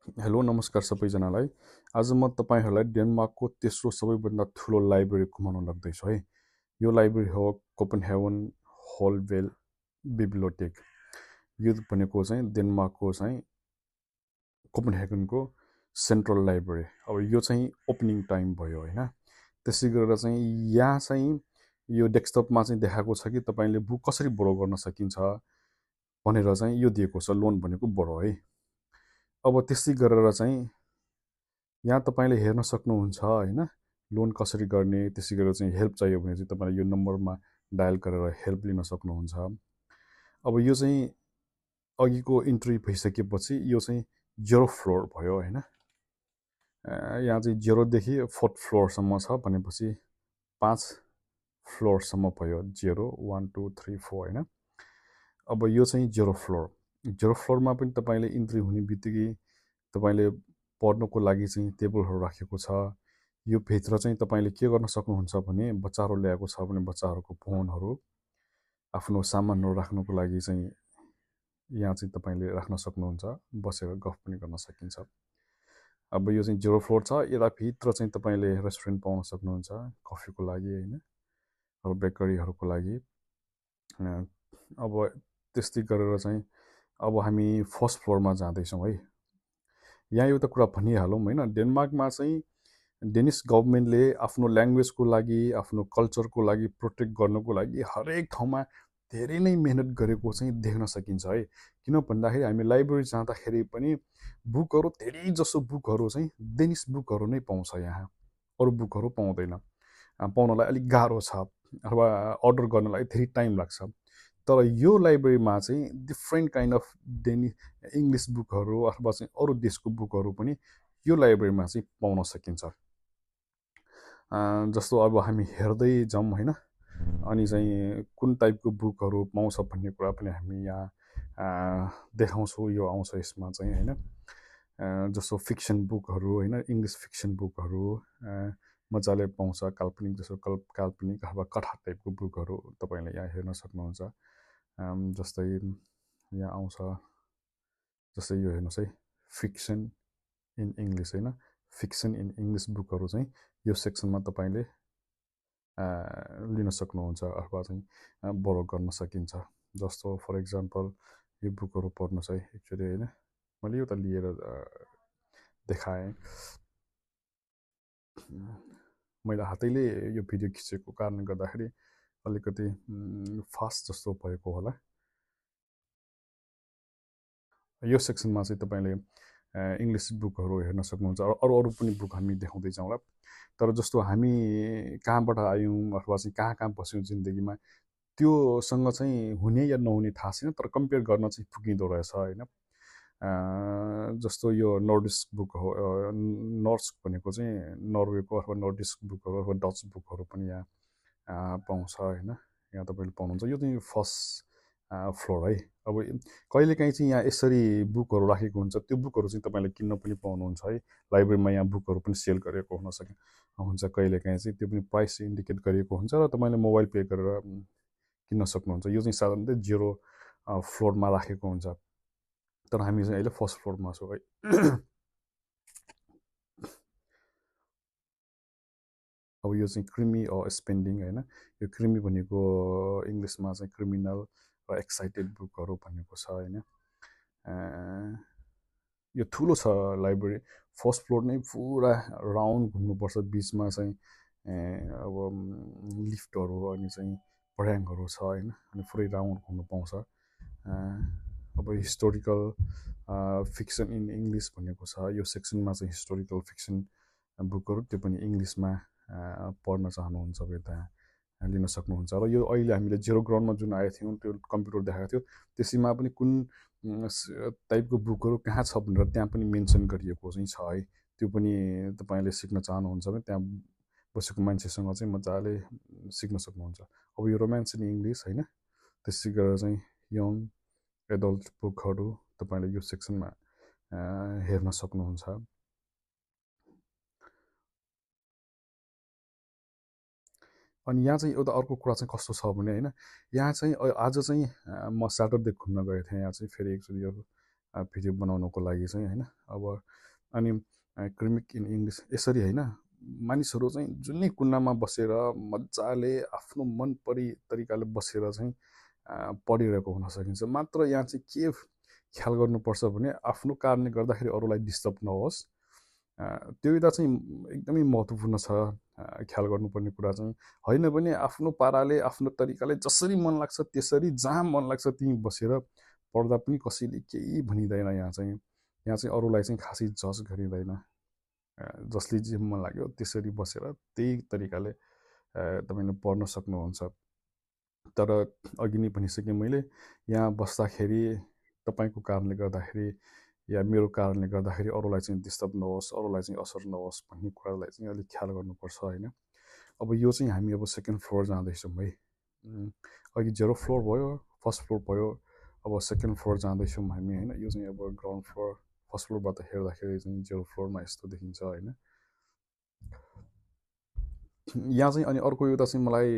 Hello नमस्कार सबैजनालाई। आज म तपाईँहरूलाई डेनमार्कको तेस्रो सबैभन्दा ठुलो लाइब्रेरी घुमाउन लाग्दैछु है। यो लाइब्रेरी हो कोपेनहेगन होलवेल बिब्लियोटेक। यो भनेको चाहिँ डेनमार्कको चाहिँ कोपेनहेगनको सेन्ट्रल लाइब्रेरी। अब यो चाहिँ ओपनिङ टाइम भयो होइन। त्यसै गरेर चाहिँ यहाँ चाहिँ यो डेस्कटपमा चाहिँ देखाएको छ कि तपाईँले बुक कसरी बोरो गर्न सकिन्छ भनेर चाहिँ यो दिएको छ, लोन भनेको बोरो है। अब त्यसै गरेर चाहिँ यहाँ तपाईँले हेर्न सक्नुहुन्छ होइन, लोन कसरी गर्ने। त्यसै गरेर चाहिँ हेल्प चाहियो भने चाहिँ तपाईँले यो नम्बरमा डायल गरेर हेल्प लिन सक्नुहुन्छ। अब यो चाहिँ अघिको इन्ट्री भइसकेपछि यो चाहिँ 0 फ्लोर भयो होइन। यहाँ चाहिँ 0देखि 4th फ्लोरसम्म छ भनेपछि 5 फ्लोरसम्म भयो। 0 1 2 3 4 होइन। अब यो चाहिँ 0 फ्लोर। 0 फ्लोरमा पनि तपाईँले इन्ट्री हुने बित्तिकै तपाईँले पढ्नको लागि चाहिँ टेबलहरू राखेको छ। यो भित्र चाहिँ तपाईँले के गर्न सक्नुहुन्छ भने बच्चाहरू ल्याएको छ भने बच्चाहरूको फोनहरू, आफ्नो सामानहरू राख्नको लागि चाहिँ यहाँ चाहिँ तपाईँले राख्न सक्नुहुन्छ। बसेर गफ पनि गर्न सकिन्छ। अब यो चाहिँ 0 फ्लोर छ। यताभित्र चाहिँ तपाईँले रेस्टुरेन्ट पाउन सक्नुहुन्छ कफीको लागि होइन, अब बेकरीहरूको लागि। अब त्यस्तै गरेर चाहिँ अब हामी फर्स्ट फ्लोरमा जाँदैछौँ है। यहाँ एउटा कुरा भनिहालौँ होइन, डेनमार्कमा चाहिँ डेनिस गभर्मेन्टले आफ्नो ल्याङ्ग्वेजको लागि, आफ्नो कल्चरको लागि प्रोटेक्ट गर्नको लागि हरेक ठाउँमा धेरै नै मेहनत गरेको चाहिँ देख्न सकिन्छ है। किन भन्दाखेरि हामी लाइब्रेरी जाँदाखेरि पनि बुकहरू, धेरै जसो बुकहरू चाहिँ डेनिस बुकहरू नै पाउँछ यहाँ, अरू बुकहरू पाउँदैन। पाउनलाई अलिक गाह्रो छ अथवा अर्डर गर्नलाई धेरै टाइम लाग्छ। तर यो लाइब्रेरीमा चाहिँ डिफ्रेन्ट काइन्ड अफ इङ्ग्लिस बुकहरू अथवा चाहिँ अरू देशको बुकहरू पनि यो लाइब्रेरीमा चाहिँ पाउन सकिन्छ। जस्तो अब हामी हेर्दै जाउँ होइन, अनि चाहिँ कुन टाइपको बुकहरू पाउँछ भन्ने कुरा पनि हामी यहाँ देखाउँछौँ। यो आउँछ यसमा चाहिँ होइन। जस्तो फिक्सन बुकहरू होइन, इङ्ग्लिस फिक्सन बुकहरू मजाले पाउँछ। काल्पनिक जस्तो काल्पनिक अथवा कथा टाइपको बुकहरू तपाईँले यहाँ हेर्न सक्नुहुन्छ। जस्तै यहाँ आउँछ, जस्तै यो हेर्नुहोस् है, फिक्सन इन इङ्ग्लिस होइन, फिक्सन इन इङ्ग्लिस बुकहरू चाहिँ यो सेक्सनमा तपाईँले लिन सक्नुहुन्छ अथवा चाहिँ बोरो गर्न सकिन्छ। जस्तो फर इक्जाम्पल यो बुकहरू पढ्नुहोस् है। एक्चुअली होइन, मैले एउटा लिएर देखाएँ। मैले हातैले यो भिडियो खिचेको कारणले गर्दाखेरि अलिकति फास्ट जस्तो भएको होला। यो सेक्सनमा चाहिँ तपाईँले इङ्ग्लिस बुकहरू हेर्न सक्नुहुन्छ। अरू अरू पनि बुक हामी देखाउँदै जाउँला। तर जस्तो हामी कहाँबाट आयौँ अथवा चाहिँ कहाँ कहाँ बस्यौँ जिन्दगीमा, त्योसँग चाहिँ हुने या नहुने थाहा छैन, तर कम्पेयर गर्न चाहिँ पुगिँदो रहेछ होइन। जस्तो यो नर्डिस्क बुक हो, नर्स्क भनेको चाहिँ नर्वेको अथवा नर्डिस्क बुकहरू अथवा डच बुकहरू पनि यहाँ पाउँछ होइन। यहाँ तपाईँले पाउनुहुन्छ। यो चाहिँ फर्स्ट फ्लोर है। अब कहिलेकाहीँ चाहिँ यहाँ यसरी बुकहरू राखेको हुन्छ, त्यो बुकहरू चाहिँ तपाईँले किन्न पनि पाउनुहुन्छ है। लाइब्रेरीमा यहाँ बुकहरू पनि सेल गरेको हुन्छ कहिलेकाहीँ चाहिँ, त्यो पनि प्राइस इन्डिकेट गरिएको हुन्छ र तपाईँले मोबाइल पे गरेर किन्न सक्नुहुन्छ। यो चाहिँ साधारणतः 0 फ्लोरमा राखेको हुन्छ, तर हामी चाहिँ अहिले फर्स्ट फ्लोरमा छौँ है। अब यो चाहिँ क्रिमी स्पेन्डिङ होइन। यो क्रिमी भनेको इङ्ग्लिसमा चाहिँ क्रिमिनल र एक्साइटेड बुकहरू भनेको छ होइन। यो ठुलो छ लाइब्रेरी। फर्स्ट फ्लोर नै पुरा राउन्ड घुम्नुपर्छ। बिचमा चाहिँ अब लिफ्टहरू अनि चाहिँ पढ्याङहरू छ होइन, अनि पुरै राउन्ड घुम्नु पाउँछ। अब हिस्टोरिकल फिक्सन इन इङ्ग्लिस भनेको छ। यो सेक्सनमा चाहिँ हिस्टोरिकल फिक्सन बुकहरू, त्यो पनि इङ्ग्लिसमा पढ्न चाहनुहुन्छ भने त्यहाँ लिन सक्नुहुन्छ। र यो अहिले हामीले 0 ग्राउन्डमा जुन आएको थियौँ, त्यो कम्प्युटर देखाएको थियो, त्यसैमा पनि कुन टाइपको बुकहरू कहाँ छ भनेर त्यहाँ पनि मेन्सन गरिएको चाहिँ छ है। त्यो पनि तपाईँले सिक्न चाहनुहुन्छ भने त्यहाँ बसेको मान्छेसँग चाहिँ मजाले सिक्न सक्नुहुन्छ। अब यो रोमान्स इन इङ्ग्लिस होइन, त्यसै गरेर चाहिँ यङ एडल्ट बुकहरू तपाईँले यो सेक्सनमा हेर्न सक्नुहुन्छ। अनि यहाँ चाहिँ एउटा अर्को कुरा चाहिँ कस्तो छ भने होइन, यहाँ चाहिँ आज चाहिँ म स्याटरडे घुम्न गएको थिएँ। यहाँ चाहिँ फेरि एकचोटि भिडियो बनाउनको लागि चाहिँ होइन। अब अनि क्रिमिक इन इङ्ग्लिस यसरी होइन, मानिसहरू चाहिँ जुनै कुनामा बसेर मजाले आफ्नो मन परी तरिकाले बसेर चाहिँ पढिरहेको हुन सकिन्छ। मात्र यहाँ चाहिँ के ख्याल गर्नुपर्छ भने आफ्नो कारणले गर्दाखेरि अरूलाई डिस्टर्ब नहोस्। त्यो एउटा चाहिँ एकदमै महत्त्वपूर्ण छ। ख्याल गर्नुपर्ने कुरा चाहिँ होइन भने आफ्नो पाराले आफ्नो तरिकाले जसरी मन लाग्छ त्यसरी जहाँ मन लाग्छ त्यहीँ बसेर पढ्दा पनि कसैले केही भनिँदैन। यहाँ चाहिँ अरूलाई चाहिँ खासै जज गरिँदैन। जसले जे मन लाग्यो त्यसरी बसेर त्यही तरिकाले तपाईँले पढ्न सक्नुहुन्छ। तर अघि नै भनिसकेँ मैले, यहाँ बस्दाखेरि तपाईँको कारणले गर्दाखेरि या मेरो कारणले गर्दाखेरि अरूलाई चाहिँ डिस्टर्ब नहोस्, अरूलाई चाहिँ असर नहोस् भन्ने कुरालाई चाहिँ अलिक ख्याल गर्नुपर्छ होइन। अब यो चाहिँ हामी अब सेकेन्ड फ्लोर जाँदैछौँ है। अघि 0 फ्लोर भयो, फर्स्ट फ्लोर भयो, अब सेकेन्ड फ्लोर जाँदैछौँ हामी होइन। यो चाहिँ अब ग्राउन्ड फ्लोर, फर्स्ट फ्लोरबाट हेर्दाखेरि चाहिँ 0 फ्लोरमा यस्तो देखिन्छ होइन। यहाँ चाहिँ अनि अर्को एउटा चाहिँ मलाई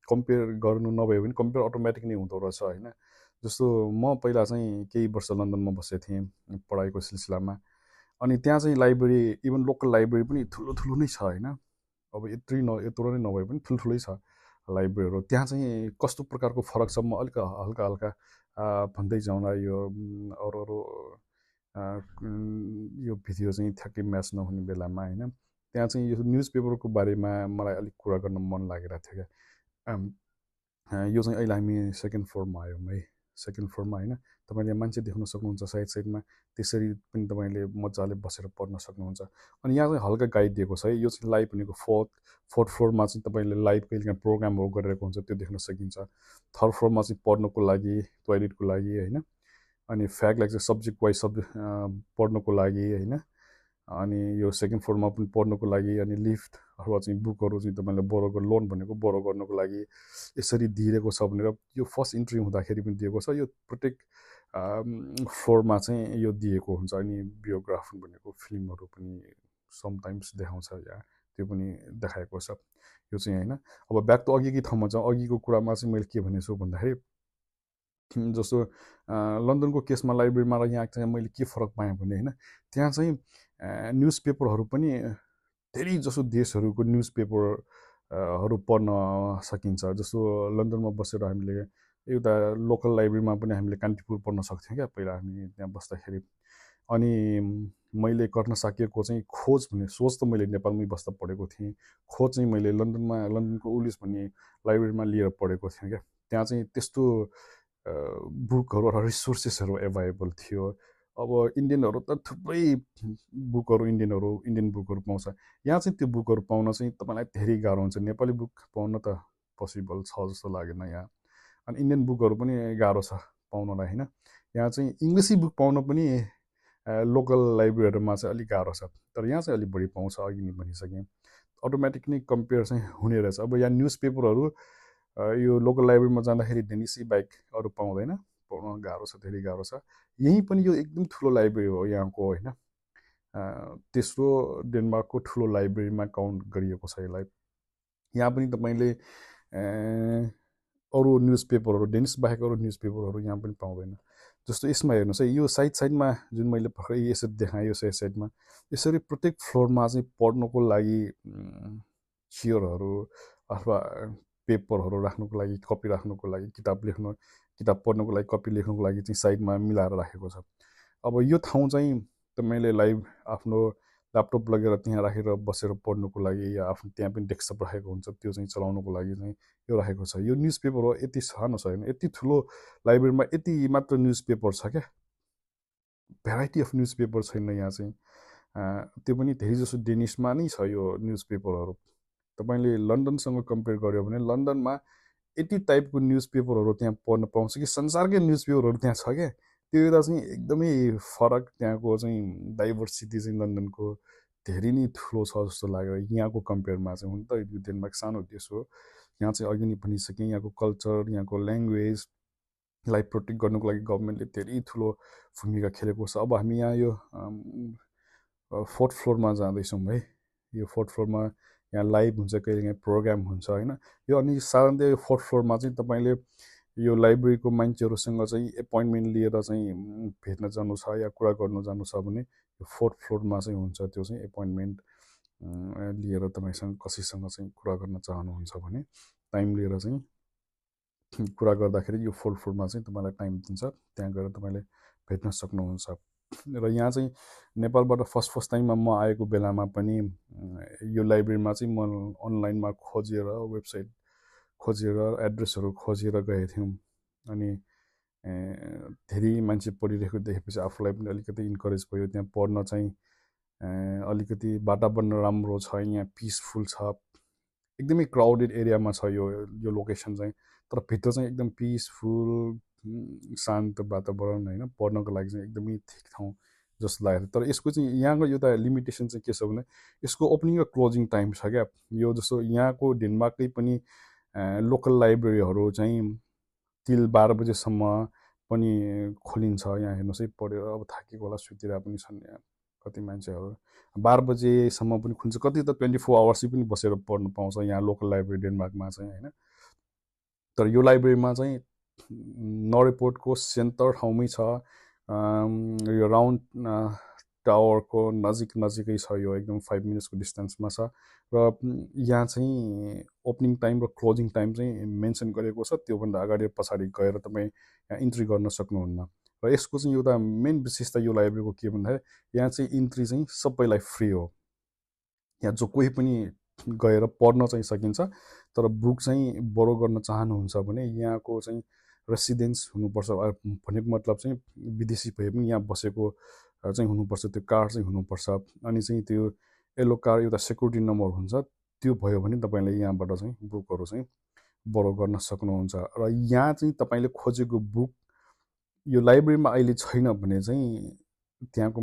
कम्पेयर गर्नु नभयो भने कम्पेयर अटोमेटिक नै हुँदो रहेछ होइन। जस्तो म पहिला चाहिँ केही वर्ष लन्डनमा बसेको थिएँ पढाइको सिलसिलामा। अनि त्यहाँ चाहिँ लाइब्रेरी, इभन लोकल लाइब्रेरी पनि ठुलो ठुलो नै छ होइन। अब यत्रो नै नभए पनि ठुल्ठुलै छ लाइब्रेरीहरू। त्यहाँ चाहिँ कस्तो प्रकारको फरक छ म अलिक हल्का हल्का भन्दै जाउँला। यो अरू अरू यो भिडियो चाहिँ ठ्याक्कै म्याच नहुने बेलामा होइन। त्यहाँ चाहिँ यो न्युज पेपरको बारेमा मलाई अलिक कुरा गर्न मन लागिरहेको थियो क्या। यो चाहिँ अहिले हामी सेकेन्ड फ्लोरमा आयौँ है। सेकेन्ड फ्लोरमा होइन, तपाईँले मान्छे देख्न सक्नुहुन्छ साइड साइडमा, त्यसरी पनि तपाईँले मजाले बसेर पढ्न सक्नुहुन्छ। अनि यहाँ चाहिँ हल्का गाइड दिएको छ है। यो चाहिँ लाइभ भनेको फोर्थ फ्लोरमा चाहिँ तपाईँले लाइभ कहिलेकाहीँ प्रोग्रामहरू गरिरहेको हुन्छ त्यो देख्न सकिन्छ। थर्ड फ्लोरमा चाहिँ पढ्नको लागि, टोइलेटको लागि होइन। अनि फ्यागलाई चाहिँ सब्जेक्ट वाइज पढ्नको लागि होइन। अनि यो सेकेन्ड फ्लोरमा पनि पढ्नको लागि, अनि लिफ्ट अथवा चाहिँ बुकहरू चाहिँ तपाईँले लोन भनेको बोरो गर्नको लागि यसरी दिइरहेको छ भनेर यो फर्स्ट इन्ट्री हुँदाखेरि पनि दिएको छ। यो प्रत्येक फ्लोरमा चाहिँ यो दिएको हुन्छ। अनि बियोग्राफी भनेको फिल्महरू पनि समटाइम्स देखाउँछ, या त्यो पनि देखाएको छ यो चाहिँ होइन। अब ब्याक टु अघिकै ठाउँमा चाहिँ अघिको कुरामा चाहिँ मैले के भनेको छु भन्दाखेरि, जस्तो लन्डनको केसमा लाइब्रेरीमा र यहाँ चाहिँ मैले के फरक पाएँ भने होइन, त्यहाँ चाहिँ न्युज पेपरहरू पनि धेरै जसो देशहरूको न्युज पेपरहरू पढ्न सकिन्छ। जस्तो लन्डनमा बसेर हामीले एउटा लोकल लाइब्रेरीमा पनि हामीले कान्तिपुर पढ्न सक्थ्यौँ क्या पहिला हामी त्यहाँ बस्दाखेरि। अनि मैले गर्न सकेको चाहिँ खोज भन्ने, सोच त मैले नेपालमै बस्दा पढेको थिएँ, खोज चाहिँ मैले लन्डनको उलिस भन्ने लाइब्रेरीमा लिएर पढेको थिएँ क्या। त्यहाँ चाहिँ त्यस्तो बुकहरू र रिसोर्सेसहरू एभाइलेबल थियो। अब इन्डियनहरू त थुप्रै बुकहरू, इन्डियन बुकहरू पाउँछ। यहाँ चाहिँ त्यो बुकहरू पाउन चाहिँ तपाईँलाई धेरै गाह्रो हुन्छ। नेपाली बुक पाउन त पोसिबल छ जस्तो लागेन यहाँ। अनि इन्डियन बुकहरू पनि गाह्रो छ पाउनलाई होइन। यहाँ चाहिँ इङ्ग्लिसै बुक पाउन पनि लोकल लाइब्रेरीहरूमा चाहिँ अलिक गाह्रो छ। तर यहाँ चाहिँ अलिक बढी पाउँछ, अघि नै भनिसकेँ। अटोमेटिक नै कम्पेयर चाहिँ हुने रहेछ। अब यहाँ न्युज पेपरहरू यो लोकल लाइब्रेरीमा जाँदाखेरि डेनिसी बाहेक अरू पाउँदैन, पाउन गाह्रो छ, धेरै गाह्रो छ। यहीँ पनि यो एकदम ठुलो लाइब्रेरी हो यहाँको होइन। तेस्रो डेनमार्कको ठुलो लाइब्रेरीमा काउन्ट गरिएको छ यसलाई। यहाँ पनि तपाईँले अरू न्युज पेपरहरू, डेनिस बाहेक अरू न्युज पेपरहरू यहाँ पनि पाउँदैन। जस्तो यसमा हेर्नुहोस् है, यो साइडमा जुन मैले भर्खरै यसरी देखाएँ, यो साइडमा यसरी प्रत्येक फ्लोरमा चाहिँ पढ्नको लागि चियरहरू अथवा पेपरहरू राख्नुको लागि, कपी राख्नुको लागि, किताब पढ्नुको लागि, कपी लेख्नुको लागि चाहिँ साइडमा मिलाएर राखेको छ। अब यो ठाउँ चाहिँ तपाईँले लाइभ आफ्नो ल्यापटप लगेर त्यहाँ राखेर बसेर पढ्नुको लागि, या आफ्नो त्यहाँ पनि डेस्कटप राखेको हुन्छ त्यो चाहिँ चलाउनुको लागि चाहिँ यो राखेको छ। यो न्युज पेपर हो, यति सानो छैन, यति ठुलो लाइब्रेरीमा यति मात्र न्युज पेपर छ क्या। भेराइटी अफ न्युज पेपर छैन यहाँ चाहिँ। त्यो पनि धेरै जसो डेनिसमा नै छ यो न्युज पेपरहरू। तपाईँले लन्डनसँग कम्पेयर गर्यो भने लन्डनमा यति टाइपको न्युज पेपरहरू त्यहाँ पढ्न पाउँछ कि संसारकै न्युज पेपरहरू त्यहाँ छ क्या। त्यो एउटा चाहिँ एकदमै फरक, त्यहाँको चाहिँ डाइभर्सिटी चाहिँ लन्डनको धेरै नै ठुलो छ जस्तो लाग्यो यहाँको कम्पेयरमा चाहिँ। हुन त यो डेनमार्क सानो देश हो, यहाँ चाहिँ अघि नै भनिसकेँ यहाँको कल्चर, यहाँको ल्याङ्ग्वेजलाई प्रोटेक्ट गर्नुको लागि गभर्मेन्टले धेरै ठुलो भूमिका खेलेको छ। अब हामी यहाँ यो फोर्थ फ्लोरमा जाँदैछौँ है। यो फोर्थ फ्लोरमा यहाँ लाइभ हुन्छ, कहिलेकाहीँ प्रोग्राम हुन्छ होइन। यो अनि साधारणतः यो फोर्थ फ्लोरमा चाहिँ तपाईँले यो लाइब्रेरीको मान्छेहरूसँग चाहिँ एपोइन्टमेन्ट लिएर चाहिँ भेट्न जानु छ या कुरा गर्नु जानु छ भने यो 4th फ्लोरमा चाहिँ हुन्छ त्यो चाहिँ एपोइन्टमेन्ट लिएर तपाईँसँग कसैसँग चाहिँ कुरा गर्न चाहनुहुन्छ भने टाइम लिएर चाहिँ कुरा गर्दाखेरि यो 4th फ्लोरमा चाहिँ तपाईँलाई टाइम दिन्छ त्यहाँ गएर तपाईँले भेट्न सक्नुहुन्छ र यहाँ चाहिँ नेपालबाट फर्स्ट टाइममा म आएको बेलामा पनि यो लाइब्रेरीमा चाहिँ म अनलाइनमा खोजेर वेबसाइट खोजेर एड्रेसहरू खोजेर गएको थियौँ अनि धेरै मान्छे पढिरहेको देखेपछि आफूलाई पनि अलिकति इन्करेज भयो त्यहाँ पढ्न चाहिँ अलिकति वातावरण राम्रो छ यहाँ पिसफुल छ एकदमै क्राउडेड एरियामा छ यो लोकेसन चाहिँ तर भित्र चाहिँ एकदम पिसफुल शान्त वातावरण होइन पढ्नको लागि चाहिँ एकदमै ठिक ठाउँ जस्तो लागेको तर यसको चाहिँ यहाँको एउटा लिमिटेसन चाहिँ के छ भने यसको ओपनिङ र क्लोजिङ टाइम छ क्या यो जस्तो यहाँको डेनमार्ककै पनि लोकल लाइब्रेरीहरू चाहिँ तिल 12 बजेसम्म पनि खोलिन्छ यहाँ हेर्नुहोस् है पढेर अब थाकेको होला सुतिर पनि छन् यहाँ कति मान्छेहरू 12 बजेसम्म पनि खुल्छ कति त 24 आवर्स पनि बसेर पढ्नु पाउँछ यहाँ लोकल लाइब्रेरी डेनमार्कमा चाहिँ होइन तर यो लाइब्रेरीमा चाहिँ नरेपोर्टको सेन्टर ठाउँमै छ यो राउन्ड टावरको नजिकै छ यो एकदम 5 मिनट्सको डिस्टेन्समा छ र यहाँ चाहिँ ओपनिङ टाइम र क्लोजिङ टाइम चाहिँ मेन्सन गरेको छ त्योभन्दा अगाडि पछाडि गएर तपाईँ यहाँ इन्ट्री गर्न सक्नुहुन्न र यसको चाहिँ एउटा मेन विशेषता यो लाइब्रेरीको के भन्दाखेरि यहाँ चाहिँ इन्ट्री चाहिँ सबैलाई फ्री हो यहाँ जो कोही पनि गएर पढ्न चाहिँ सकिन्छ तर बुक चाहिँ बोरो गर्न चाहनुहुन्छ भने यहाँको चाहिँ रेसिडेन्स हुनुपर्छ भनेको मतलब चाहिँ विदेशी भए पनि यहाँ बसेको चाहिँ हुनुपर्छ त्यो कार्ड चाहिँ हुनुपर्छ अनि चाहिँ त्यो येल्लो कार्ड एउटा सेक्युरिटी नम्बर हुन्छ त्यो भयो भने तपाईँले यहाँबाट चाहिँ बुकहरू चाहिँ बोरो गर्न सक्नुहुन्छ र यहाँ चाहिँ तपाईँले खोजेको बुक यो लाइब्रेरीमा अहिले छैन भने चाहिँ त्यहाँको